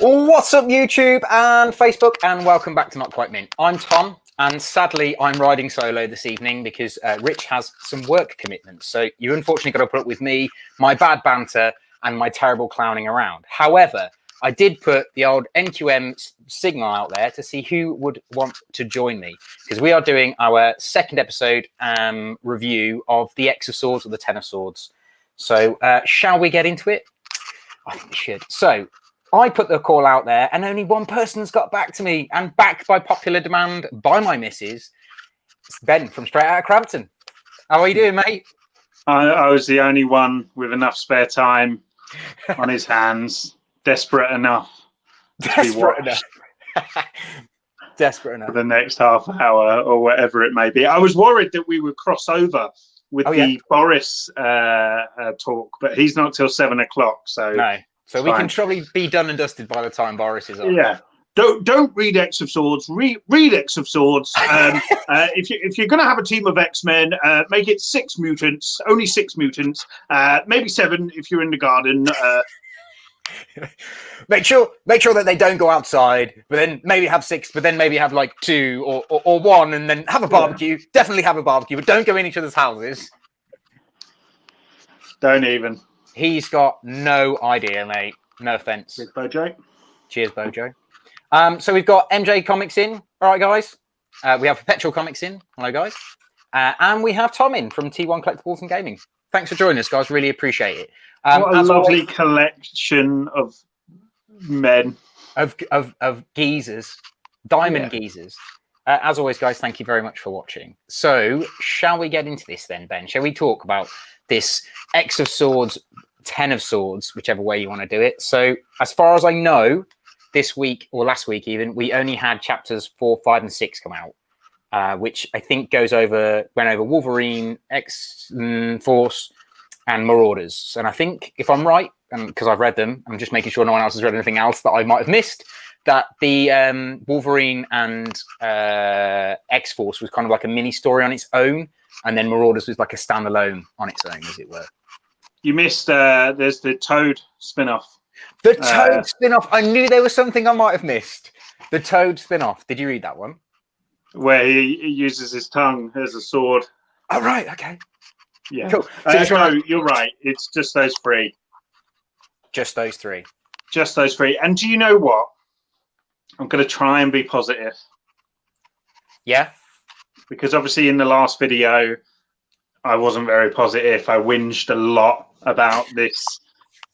What's up, YouTube and Facebook, and welcome back to Not Quite Mint. I'm Tom, and sadly, I'm riding solo this evening because Rich has some work commitments. So you unfortunately got to put up with me, my bad banter, and my terrible clowning around. However, I did put the old NQM signal out there to see who would want to join me, because we are doing our second episode review of the X of Swords or the Ten of Swords. So shall we get into it? I think we should. So I put the call out there and only one person's got back to me, and back by popular demand by my missus. It's Ben from Straight Outta Crampton. How are you doing, mate? I was the only one with enough spare time on his hands, desperate enough Desperate enough. Desperate enough. For the next half hour or whatever it may be. I was worried that we would cross over with the Boris talk, but he's not till 7 o'clock. So no. So we can probably be done and dusted by the time Boris is on. Yeah. Don't read X of Swords. Read X of Swords. If you're going to have a team of X-Men, make it 6 mutants. Only 6 mutants. Maybe 7 if you're in the garden. Make sure that they don't go outside. But then maybe have 6. But then maybe have like 2 or 1, and then have a barbecue. Yeah. Definitely have a barbecue, but don't go in each other's houses. Don't even. He's got no idea, mate. No offense. Cheers, Bojo. Cheers, Bojo. So we've got MJ Comics in. All right, guys. We have Perpetual Comics in. Hello, guys. And we have Tom in from T1 Collectibles and Gaming. Thanks for joining us, guys. Really appreciate it. What a lovely collection of men. Of geezers. Diamond geezers. As always, guys, thank you very much for watching. So shall we get into this then, Ben? Shall we talk about this X of Swords, 10 of Swords, whichever way you want to do it? So as far as I know, this week or last week even, we only had chapters 4, 5, and 6 come out, which I think went over Wolverine, X-Force, and Marauders. And I think, if I'm right, and because I've read them, I'm just making sure no one else has read anything else that I might have missed, that the Wolverine and X-Force was kind of like a mini story on its own, and then Marauders was like a standalone on its own, as it were. You missed, there's the Toad spin-off. The Toad spin-off. I knew there was something I might have missed. The Toad spin-off. Did you read that one? Where he uses his tongue as a sword. Oh, right. Okay. Yeah. Cool. So no, you're right. It's just those 3. Just those 3. Just those 3. And do you know what? I'm going to try and be positive. Yeah. Because obviously in the last video, I wasn't very positive. I whinged a lot about this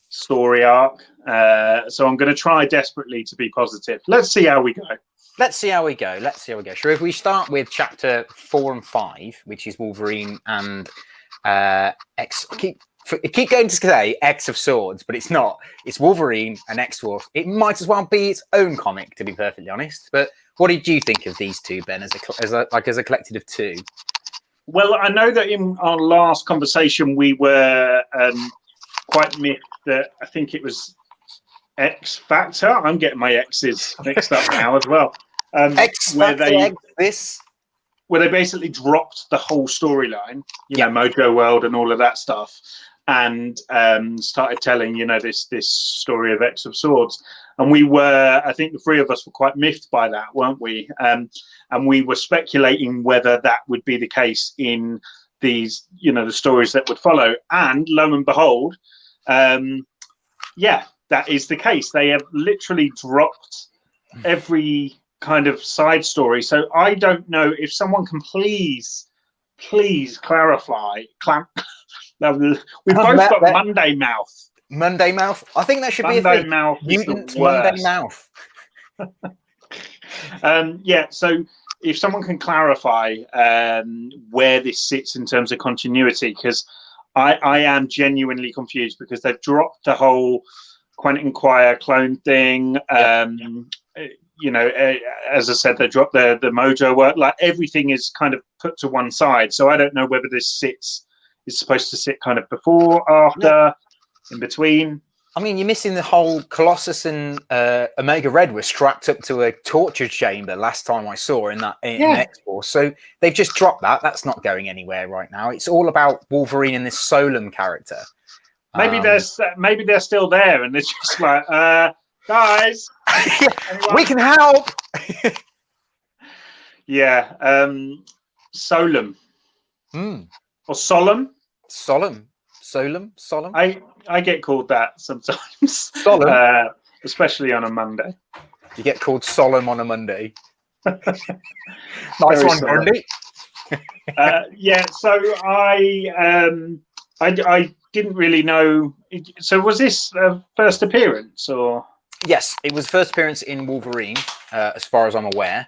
story arc. So I'm going to try desperately to be positive. Let's see how we go. Let's see how we go. Sure, if we start with chapter 4 and 5, which is Wolverine and X. I keep going to say X of Swords, but it's not. It's Wolverine and X-Force. It might as well be its own comic, to be perfectly honest. But what did you think of these two, Ben, as a collective of 2? Well, I know that in our last conversation we were quite miffed that I think it was X Factor. I'm getting my X's mixed up now as well. X Factor, where they basically dropped the whole storyline, you know, Mojo World and all of that stuff, and started telling, you know, this story of X of Swords. And we were, I think the 3 of us were quite miffed by that, weren't we? And we were speculating whether that would be the case in these, you know, the stories that would follow. And lo and behold, yeah, that is the case. They have literally dropped every kind of side story. So I don't know if someone can please clarify. We've both got Monday mouth. Monday mouth. I think that should be a thing. Mouth. Mutant Monday mouth. Yeah. So if someone can clarify where this sits in terms of continuity, because I am genuinely confused, because they've dropped the whole Quentin Quire clone thing. You know, as I said, they dropped the Mojo work. Like, everything is kind of put to one side. So I don't know whether this is supposed to sit kind of before, after, in between. I mean, you're missing the whole Colossus and Omega Red were strapped up to a torture chamber last time I saw in X-Force. So they've just dropped that. That's not going anywhere right now. It's all about Wolverine and this Solem character. Maybe they're still there, and it's just like guys, we can help. Yeah, Solem or Solemn. Solemn. I get called that sometimes, Solemn. especially on a Monday. You get called solemn on a Monday. Nice Very one, solemn. Grundy. Yeah, so I didn't really know. So was this first appearance or? Yes, it was first appearance in Wolverine, as far as I'm aware.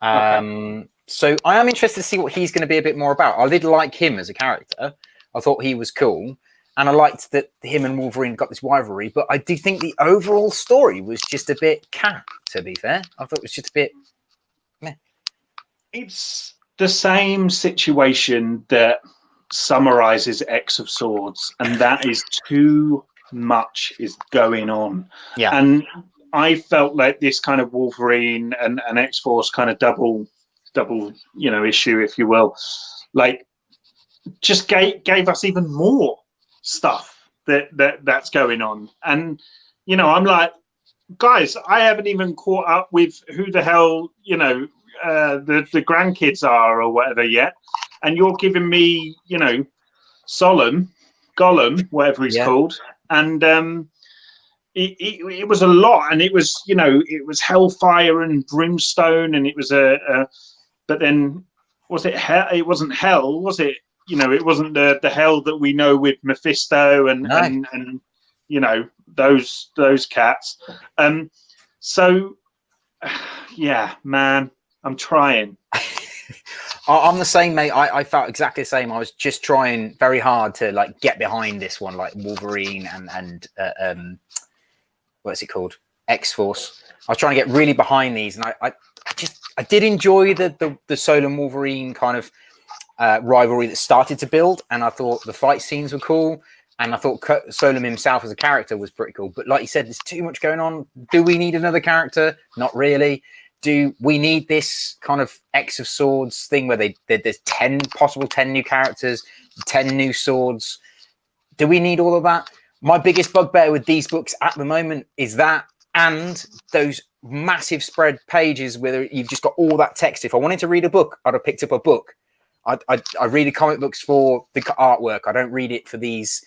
Okay. So I am interested to see what he's going to be a bit more about. I did like him as a character. I thought he was cool. And I liked that him and Wolverine got this rivalry. But I do think the overall story was just a bit cat, to be fair. I thought it was just a bit meh. It's the same situation that summarizes X of Swords, and that is too much is going on. Yeah. And I felt like this kind of Wolverine and X-Force kind of double, issue, if you will, like just gave us even more stuff that's going on. And, I'm like, guys, I haven't even caught up with who the hell, the grandkids are or whatever yet. And you're giving me, Gollum, whatever he's called. And it was a lot. And it was, it was hellfire and brimstone. And it was but then was it hell? It wasn't hell, was it? It wasn't the hell that we know with Mephisto and those cats. So yeah, man, I'm trying. I'm the same, mate. I felt exactly the same. I was just trying very hard to get behind this one, like Wolverine and what's it called, X-Force. I was trying to get really behind these, and I did enjoy the Solem Wolverine kind of rivalry that started to build, and I thought the fight scenes were cool, and I thought Solem himself as a character was pretty cool. But like you said, there's too much going on. Do we need another character? Not really. Do we need this kind of X of Swords thing where there's 10 new characters, 10 new swords? Do we need all of that? My biggest bugbear with these books at the moment is that, and those massive spread pages where you've just got all that text. If I wanted to read a book, I'd have picked up a book. I read the comic books for the artwork. I don't read it for these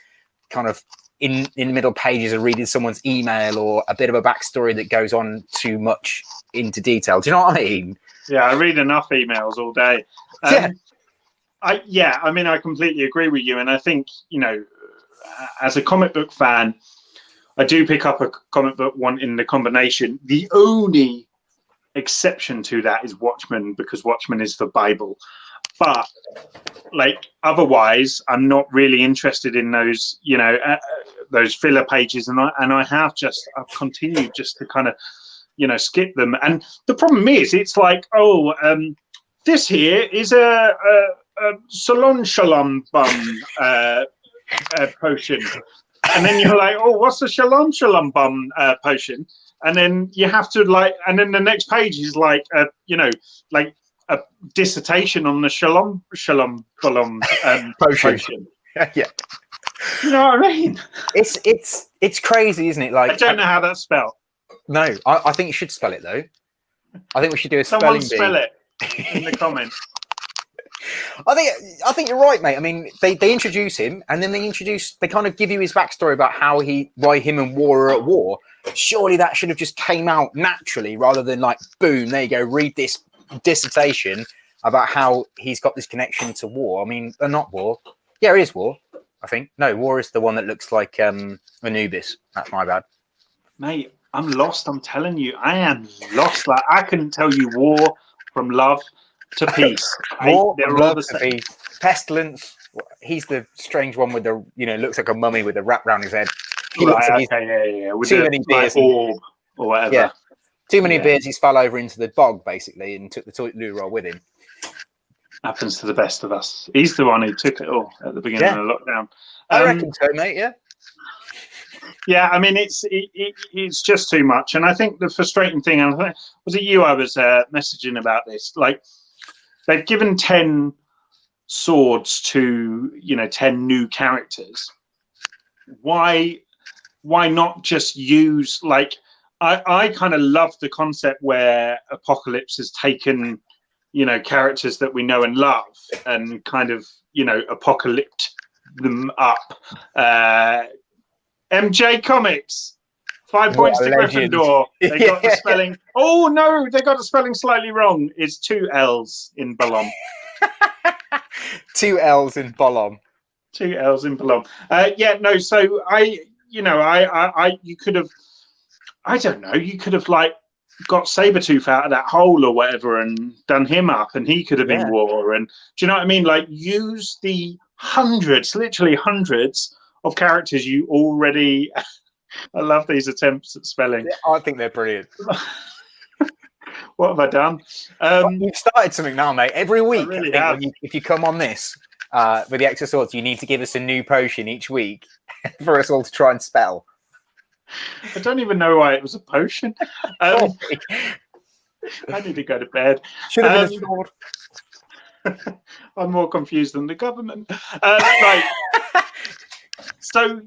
kind of in the middle pages of reading someone's email or a bit of a backstory that goes on too much into detail. Do you know what I mean? Yeah, I read enough emails all day. I completely agree with you. And I think, as a comic book fan, I do pick up a comic book wanting the combination. The only exception to that is Watchmen, because Watchmen is the Bible. But otherwise, I'm not really interested in those, those filler pages. And I've continued just to kind of, skip them. And the problem is, it's like, this here is a Salon Shalom bum potion. And then you're like, oh, what's the Shalom Shalom bum potion? And then you have to and then the next page is a dissertation on the Shalom potion. Yeah. You know what I mean? It's crazy, isn't it? I don't know how that's spelled. No, I think you should spell it though. I think we should do a Someone spelling spell it in the comments. I think you're right, mate. I mean, they introduce him, and then they kind of give you his backstory about why him and War are at war. Surely that should have just came out naturally, rather than boom, there you go, read this dissertation about how he's got this connection to War. I mean, not War. Yeah, it is War. I think no, War is the one that looks like Anubis. That's my bad, mate. I'm lost. I'm telling you, I am lost. I couldn't tell you War from Love to Peace. War from Love to Peace. Pestilence. He's the strange one with the looks like a mummy with a wrap around his head. He looks like with too many beers orb or whatever. Yeah, too many beers. He's fell over into the bog basically and took the toilet loo roll with him. Happens to the best of us. He's the one who took it all at the beginning of the lockdown. I reckon so, mate. Yeah. Yeah, I mean it's just too much, and I think the frustrating thing, was it you I was messaging about this? They've given 10 swords to 10 new characters. Why not just use I kind of love the concept where Apocalypse has taken, characters that we know and love and kind of, apocalyped them up. MJ Comics, 5 points to Gryffindor. They got the spelling. Oh no, they got the spelling slightly wrong. It's 2 L's in Bolom. 2 L's in Bolom. 2 L's in Bolom. So you could have, I don't know, you could have like got Sabretooth out of that hole or whatever and done him up, and he could have been War. And do you know what I mean? Like, use the literally hundreds of characters you already. I love these attempts at spelling. Yeah, I think they're brilliant. What have I done? You've started something now, mate. Every week, really if you come on this with the Extra Swords, you need to give us a new potion each week for us all to try and spell. I don't even know why it was a potion. I need to go to bed. Should have been a sword. I'm more confused than the government. Right. So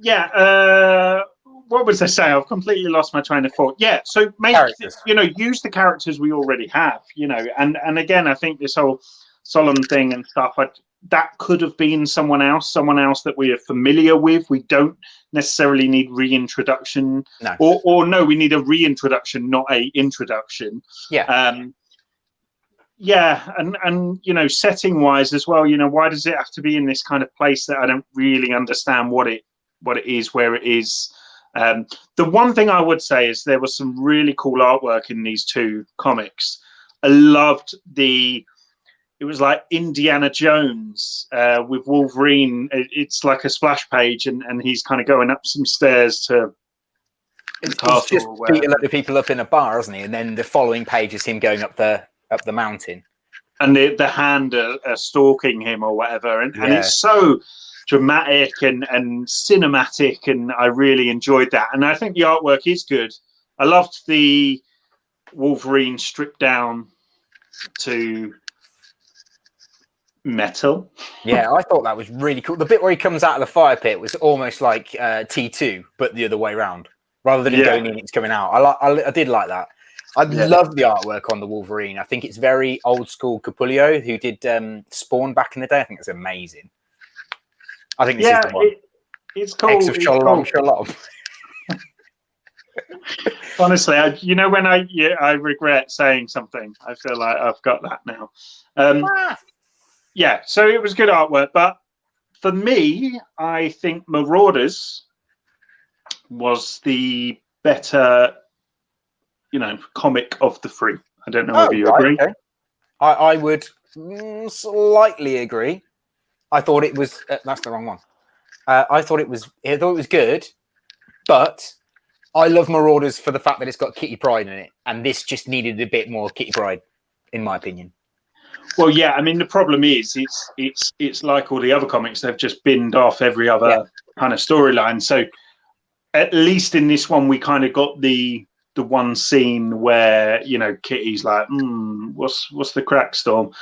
what was I saying? I've completely lost my train of thought. Yeah, so use the characters we already have, and again, I think this whole solemn thing and stuff, that could have been someone else that we are familiar with. We don't necessarily need reintroduction. No. Or no, we need a reintroduction, not a introduction. Yeah. And setting wise as well, why does it have to be in this kind of place that I don't really understand what it is, where it is? The one thing I would say is there was some really cool artwork in these 2 comics. I loved it was like Indiana Jones with Wolverine. It's like a splash page, and he's kind of going up some stairs to the castle. He's just beating the people up in a bar, isn't he? And then the following page is him going up the mountain. And the hand are stalking him or whatever. And it's so dramatic and cinematic, and I really enjoyed that. And I think the artwork is good. I loved the Wolverine stripped down to metal. Yeah, I thought that was really cool. The bit where he comes out of the fire pit was almost like T2, but the other way around. Rather than him going in, it's coming out. I did like that. I love the artwork on the Wolverine. I think it's very old school. Capullo, who did Spawn back in the day, I think it's amazing. I think this is the one. It's cool. X of Shalom. Honestly, when I regret saying something, I feel like I've got that now. So it was good artwork, but for me, I think Marauders was the better, comic of the 3. I don't know whether you agree. Okay. I would slightly agree. I thought it was that's the wrong one. I thought it was good, but I love Marauders for the fact that it's got Kitty Pryde in it, and this just needed a bit more Kitty Pryde, in my opinion. Well, yeah, I mean, the problem is it's like all the other comics; they've just binned off every other kind of storyline. So at least in this one, we kind of got the one scene where Kitty's like, what's the crack, Storm?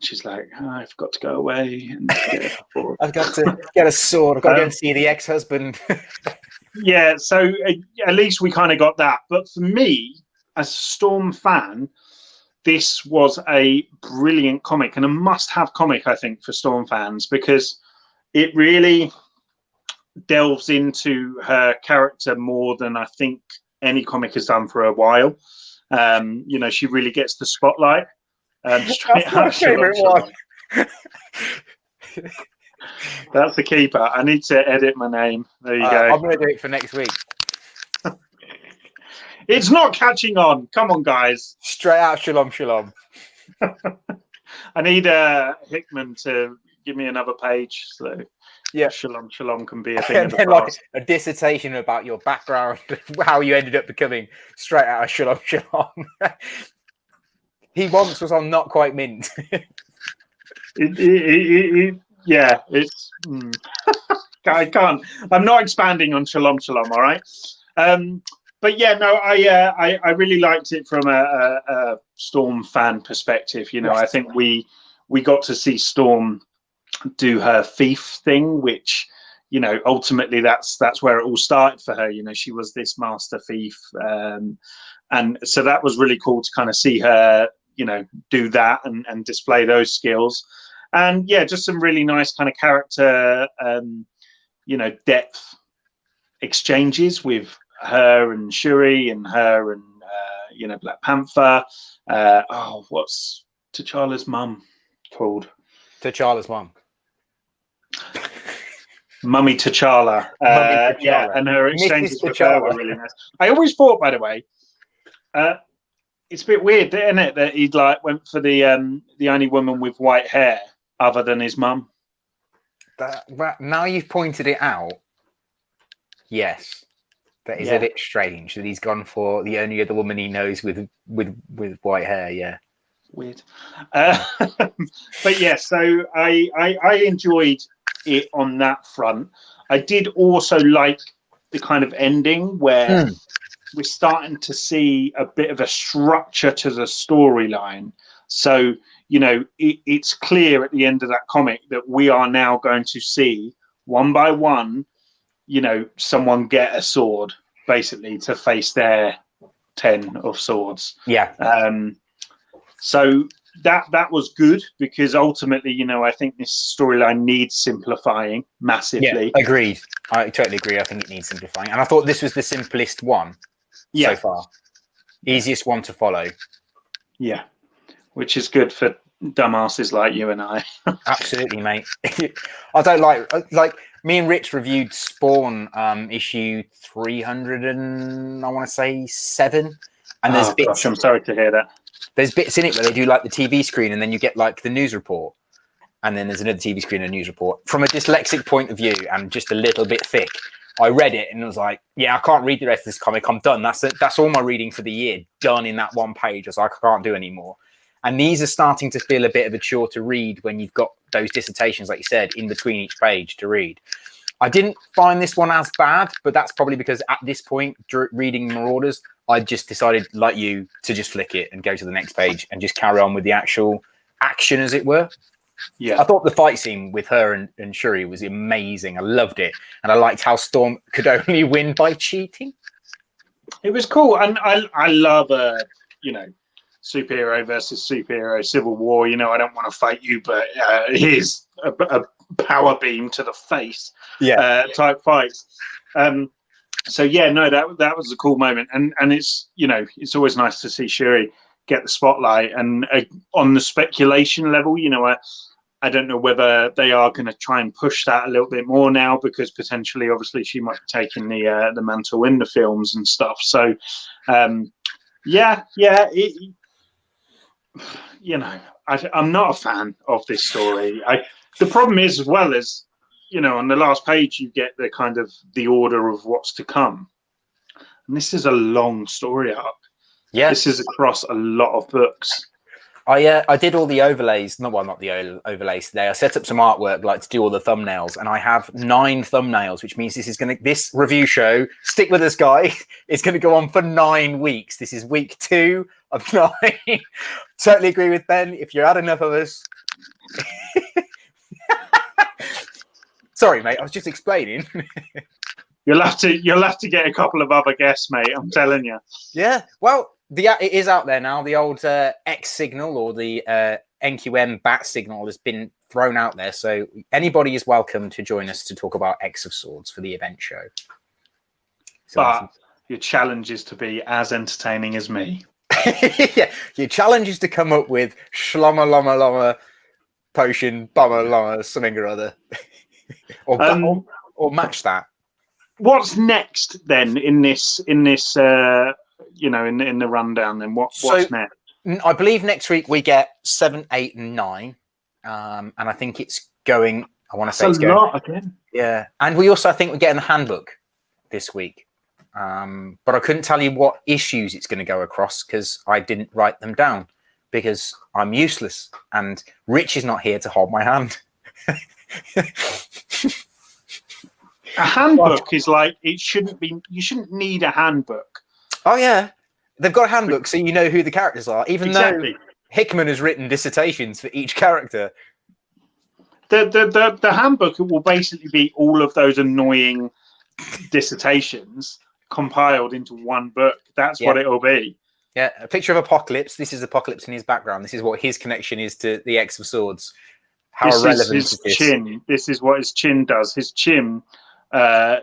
She's like, I've got to go away and I've got to get a sword. I've got to go and see the ex-husband. Yeah, so at least we kind of got that. But for me, as a Storm fan, this was a brilliant comic and a must-have comic, I think, for Storm fans, because it really delves into her character more than I think any comic has done for a while. She really gets the spotlight. Straight That's my favourite one. That's the keeper. I need to edit my name. There you go. I'm going to do it for next week. It's not catching on. Come on, guys. Straight out, Shalom. I need Hickman to give me another page. So Shalom can be a thing. And then like a dissertation about your background, how you ended up becoming straight out of Shalom. He once was on Not Quite Mint. It's. I can't. I'm not expanding on Shalom. All right. But yeah, no, I really liked it from a Storm fan perspective. I think we got to see Storm do her thief thing, which ultimately that's where it all started for her. She was this master thief, and so that was really cool to kind of see her, do that and display those skills. And yeah, just some really nice kind of character, depth exchanges with her and Shuri and her and Black Panther. What's T'Challa's mum called? T'Challa's mum. Mummy T'Challa. Mummy T'Challa. Yeah, and her exchanges Mrs. with her were really nice. I always thought, by the way, it's a bit weird, isn't it, that he went for the only woman with white hair other than his mum. Now you've pointed it out. Yes, that is a bit strange that he's gone for the only other woman he knows with white hair. Yeah, weird. But yeah, so I enjoyed it on that front. I did also like the kind of ending where we're starting to see a bit of a structure to the storyline. So, it's clear at the end of that comic that we are now going to see one by one, someone get a sword basically to face their 10 of swords. Yeah. So that was good because ultimately, I think this storyline needs simplifying massively. Yeah, agreed. I totally agree. I think it needs simplifying. And I thought this was the simplest one so far. Easiest one to follow. Yeah. Which is good for dumbasses like you and I. Absolutely, mate. I don't like me and Rich reviewed Spawn issue 300 and I want to say 7. And there's bits. Gosh, I'm sorry to hear that. There's bits in it where they do like the TV screen and then you get like the news report. And then there's another TV screen and news report. From a dyslexic point of view and just a little bit thick, I read it and was like, yeah, I can't read the rest of this comic. I'm done. That's all my reading for the year. Done in that one page. I was like, I can't do anymore. And these are starting to feel a bit of a chore to read when you've got those dissertations, like you said, in between each page to read. I didn't find this one as bad, but that's probably because at this point, reading Marauders, I just decided, like you, to just flick it and go to the next page and just carry on with the actual action, as it were. Yeah, I thought the fight scene with her and Shuri was amazing. I loved it. And I liked how Storm could only win by cheating. It was cool. And I love, superhero versus superhero civil war. I don't want to fight you, but here's a power beam to the face. Type fights. So yeah, no, that was a cool moment, and it's it's always nice to see Shuri get the spotlight. And on the speculation level, I don't know whether they are going to try and push that a little bit more now because potentially, obviously, she might be taking the mantle in the films and stuff. So I'm not a fan of this story. The problem is, as well as, on the last page, you get the kind of the order of what's to come. And this is a long story arc. Yeah. This is across a lot of books. I did all the overlays. Not the overlays today. I set up some artwork, to do all the thumbnails, and I have 9 thumbnails, which means this review show, stick with us, guys, it's going to go on for 9 weeks. This is week 2 of 9. Totally agree with Ben. If you're had enough of us. Sorry, mate. I was just explaining. You'll have to get a couple of other guests, mate. I'm telling you. Yeah. Well, it is out there now. The old X signal or the NQM bat signal has been thrown out there. So anybody is welcome to join us to talk about X of Swords for the event show. So but your challenge is to be as entertaining as me. Yeah. Your challenge is to come up with shlama lama lama potion bummer lama something or other. or match that. What's next then in this in the rundown? Then what's next? I believe next week we get 7, 8, and 9, and I think it's going. I want to say it's a lot again. Yeah, and we also I think we're getting the handbook this week, but I couldn't tell you what issues it's going to go across because I didn't write them down because I'm useless and Rich is not here to hold my hand. A handbook is it shouldn't be. You shouldn't need a handbook. Oh yeah, they've got a handbook, so you know who the characters are. Even though Hickman has written dissertations for each character. The handbook will basically be all of those annoying dissertations compiled into one book. That's what it'll be. Yeah, a picture of Apocalypse. This is Apocalypse in his background. This is what his connection is to the X of Swords. How irrelevant is his this? chin. This is what his chin does. His chin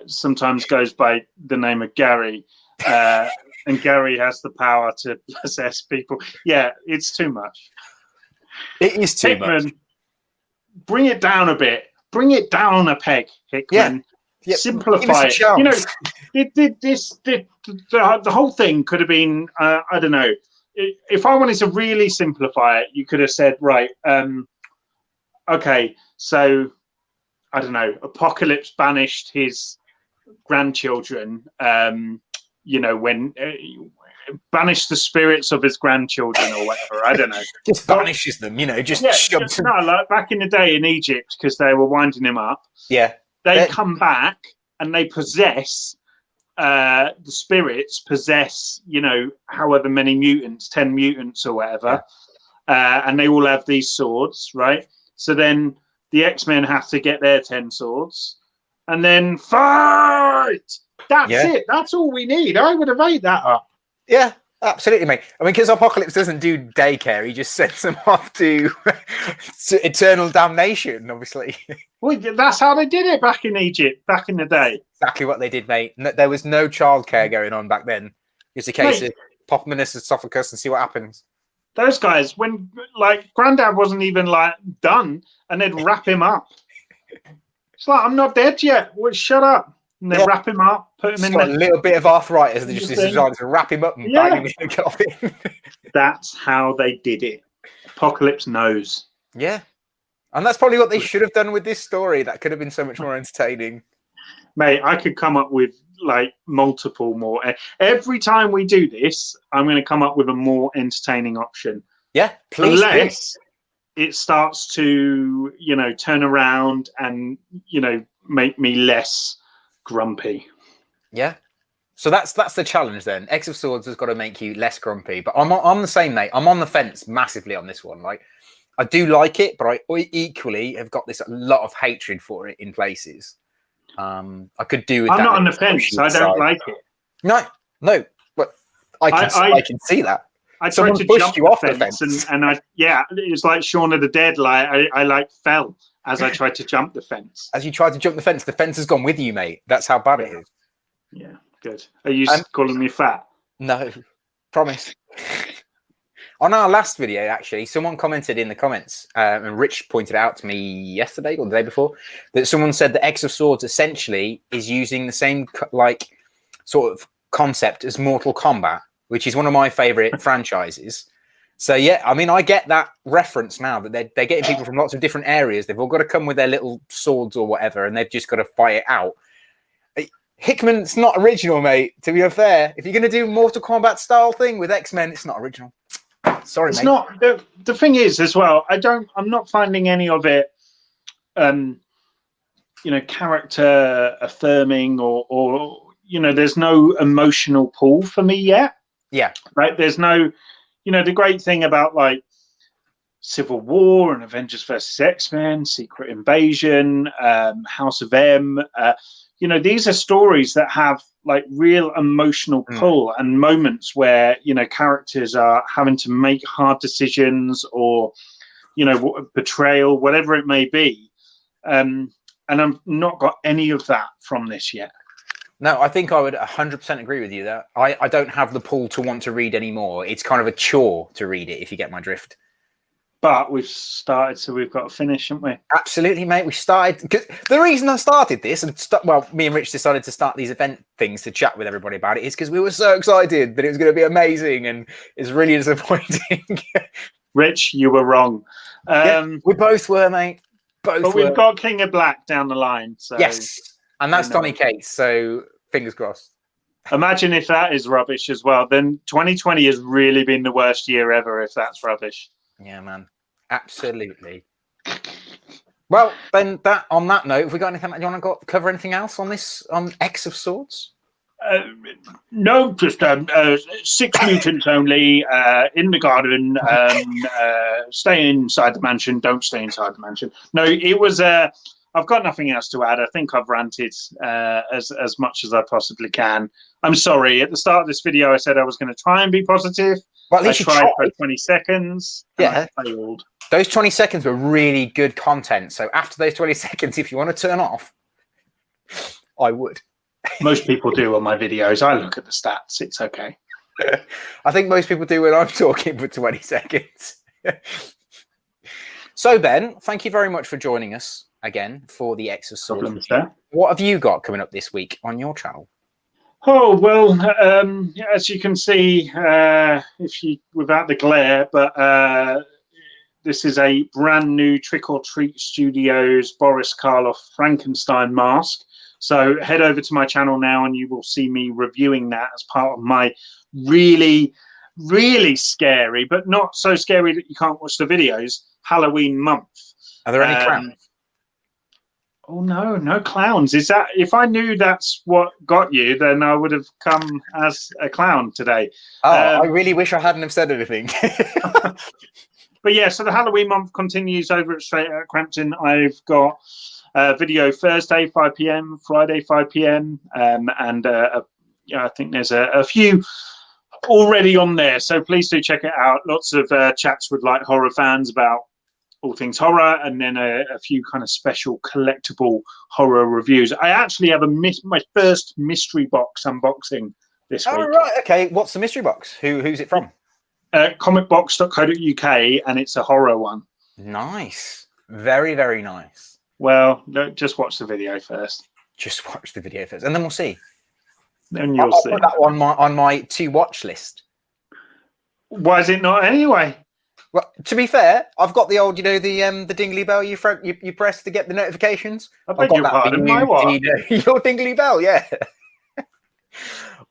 sometimes goes by the name of Gary, and Gary has the power to possess people. Yeah, it's too much. It is too Hickman, much. Bring it down a bit. Bring it down a peg, Hickman. Yeah. Simplify it. You know, the whole thing could have been, I don't know. If I wanted to really simplify it, you could have said, right, okay, so, I don't know, Apocalypse banished his grandchildren, you know, when banished the spirits of his grandchildren or whatever. I don't know. Just banishes them, you know, just shoves them. No, like back in the day in Egypt, because they were winding him up. Yeah. They come back and they possess, the spirits possess, you know, however many mutants, 10 mutants or whatever. Yeah. And they all have these swords, right? So then the X-Men have to get their 10 swords and then fight. That's it. That's all we need. I would have ate that up. Yeah, absolutely, mate. I mean, because Apocalypse doesn't do daycare, he just sends them off to eternal damnation, obviously. Well, that's how they did it back in Egypt, back in the day. Exactly what they did, mate. No, there was no childcare going on back then. It's a case of pop them in a sarcophagus and see what happens. Those guys, when, like, Grandad wasn't even, like, done, and they'd wrap him up. It's like, I'm not dead yet. Well, shut up. And they wrap him up, put him in a little bit of arthritis. They just decided to wrap him up and bang him in and get off him. That's how they did it. Apocalypse knows. Yeah. And that's probably what they should have done with this story. That could have been so much more entertaining. Mate, I could come up with, like, multiple more. Every time we do this, I'm going to come up with a more entertaining option. Yeah, please. Unless it starts to, you know, turn around and, you know, make me less grumpy. Yeah. So that's the challenge then. X of Swords has got to make you less grumpy. But I'm the same, mate. I'm on the fence massively on this one. Like, I do like it, but I equally have got this lot of hatred for it in places. I could do with I'm that. not on the fence. I don't like it. No, but I can see that. I tried to jump you off the fence, and it's like Shaun of the Dead. Like I like fell as I tried to jump the fence. As you tried to jump the fence has gone with you, mate. That's how bad it is. Yeah, good. Are you calling me fat? No, promise. On our last video, actually, someone commented in the comments, and Rich pointed out to me yesterday or the day before, that someone said that X of Swords essentially is using the same like sort of concept as Mortal Kombat, which is one of my favorite franchises. So yeah, I mean, I get that reference now that they're getting people from lots of different areas. They've all got to come with their little swords or whatever, and they've just got to fight it out. Hickman's not original, mate. To be fair, if you're going to do Mortal Kombat style thing with X-Men, it's not original. Sorry, it's mate. Not. The thing is, as well, I'm not finding any of it, you know, character affirming or you know, there's no emotional pull for me yet. Yeah. Right. There's no. You know, the great thing about like Civil War and Avengers versus X-Men, Secret Invasion, House of M, you know, these are stories that have like real emotional pull and moments where, you know, characters are having to make hard decisions or, you know, betrayal, whatever it may be. And I've not got any of that from this yet. No, I think I would 100% agree with you that I don't have the pull to want to read anymore. It's kind of a chore to read it, if you get my drift. But we've started, so we've got to finish, haven't we? Absolutely, mate. We started. The reason I started this, and well, me and Rich decided to start these event things to chat with everybody about it, is because we were so excited that it was going to be amazing, and it's really disappointing. Rich, you were wrong. We both were, mate. But we've got King of Black down the line. So yes. And that's Donny Cates, so fingers crossed. Imagine if that is rubbish as well. Then 2020 has really been the worst year ever if that's rubbish. Yeah, man. Absolutely. Well, then on that note, have we got anything? Do you want to cover anything else on this, on X of Swords? No, just 6 mutants only in the garden. Stay inside the mansion. Don't stay inside the mansion. No, it was. I've got nothing else to add. I think I've ranted as much as I possibly can. I'm sorry. At the start of this video, I said I was going to try and be positive. Well, at least I you tried tried. for 20 seconds. Yeah. I failed. Those 20 seconds were really good content. So after those 20 seconds, if you want to turn off, I would. Most people do on my videos. I look at the stats. It's okay. I think most people do when I'm talking for 20 seconds. So, Ben, thank you very much for joining us again for the X of Swords. What have you got coming up this week on your channel? Oh, well, as you can see, without the glare, but this is a brand new Trick or Treat Studios Boris Karloff Frankenstein mask. So head over to my channel now and you will see me reviewing that as part of my really, really scary, but not so scary that you can't watch the videos, Halloween month. Are there any clowns? Oh, no clowns. Is that, if I knew that's what got you, then I would have come as a clown today. Oh, I really wish I hadn't have said anything. But yeah, so the Halloween month continues over at Straight Outta Crampton. I've got video Thursday 5 p.m, Friday 5 p.m, and I think there's a few already on there, so please do check it out. Lots of chats with like horror fans about all things horror, and then a few kind of special collectible horror reviews. I actually have my first mystery box unboxing this week. Oh, right, okay. What's the mystery box? Who's it from? Comicbox.co.uk, and it's a horror one. Nice. Very, very nice. Well, just watch the video first. Just watch the video first, and then we'll see. Then you'll see. Put that on my to watch list. Why is it not anyway? Well, to be fair, I've got the old, the dingly bell you press to get the notifications. I beg your pardon. My what? Your dingly bell, yeah.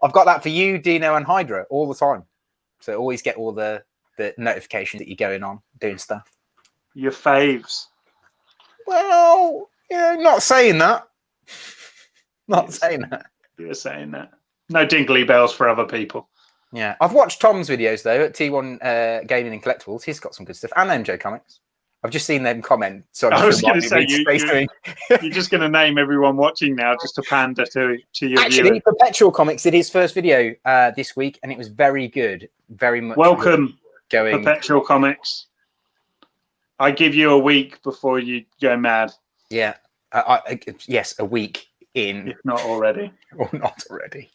I've got that for you, Dino, and Hydra all the time. So always get all the notifications that you're going on, doing stuff. Your faves. Well, yeah, not saying that. Not saying that. You're saying that. No dingly bells for other people. Yeah, I've watched Tom's videos though at T1 Gaming and Collectibles. He's got some good stuff, and MJ Comics. I've just seen them comment. So I was going to say you're just going to name everyone watching now just to pander to your Actually, viewers. Perpetual Comics did his first video this week, and it was very good. Very much. Welcome, going Perpetual Comics. I give you a week before you go mad. Yeah, yes, a week in, if not already, or not already.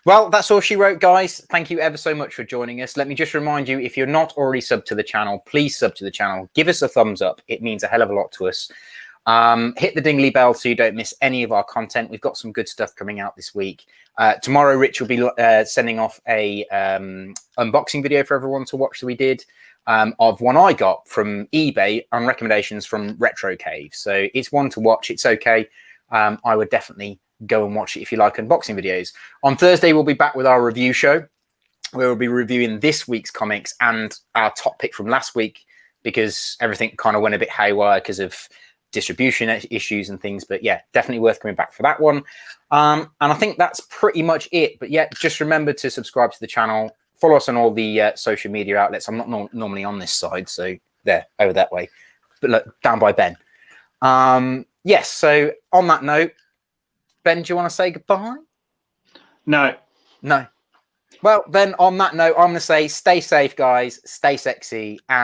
Well, that's all she wrote, guys. Thank you ever so much for joining us. Let me just remind you, if you're not already subbed to the channel, please sub to the channel. Give us a thumbs up. It means a hell of a lot to us. Hit the dingly bell so you don't miss any of our content. We've got some good stuff coming out this week. Tomorrow, Rich will be sending off a unboxing video for everyone to watch that we did of one I got from eBay on recommendations from Retro Cave. So it's one to watch. It's okay. I would definitely go and watch it if you like unboxing videos. On Thursday, we'll be back with our review show. We'll be reviewing this week's comics and our top pick from last week, because everything kind of went a bit haywire because of distribution issues and things. But yeah, definitely worth coming back for that one. And I think that's pretty much it. But yeah, just remember to subscribe to the channel. Follow us on all the social media outlets. I'm not normally on this side, so there, over that way. But look, down by Ben. Yes, so on that note, Ben, do you want to say goodbye? No. No. Well, then on that note, I'm going to say stay safe, guys. Stay sexy. And